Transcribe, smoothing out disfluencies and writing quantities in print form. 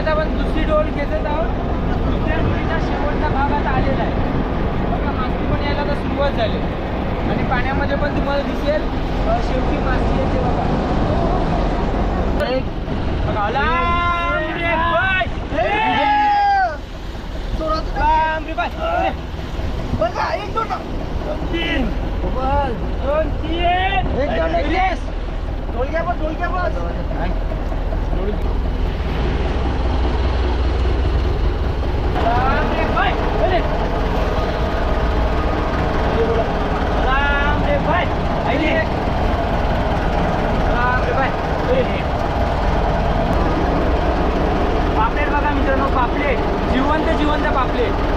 आता आपण दुसरी डोल घेतच आहोत. दुसऱ्या डोलीचा शेवटचा भाग आता आलेला आहे बघा. मासे पण यायला आता सुरुवात झाली आणि पाण्यामध्ये पण तुम्हाला दिसेल शेवटी मासे येते बघा. बघा लांब रे बाय, लांब रे बाय बघा. 1 2 3 2 3 एकदम नेक्स्ट डोल घ्या बस, डोल घ्या बस. लांब रे बाय, लांब रे बाय, लांब रे बाय. पापलेट बघा मित्रांनो, पापलेट जिवंत पापलेट.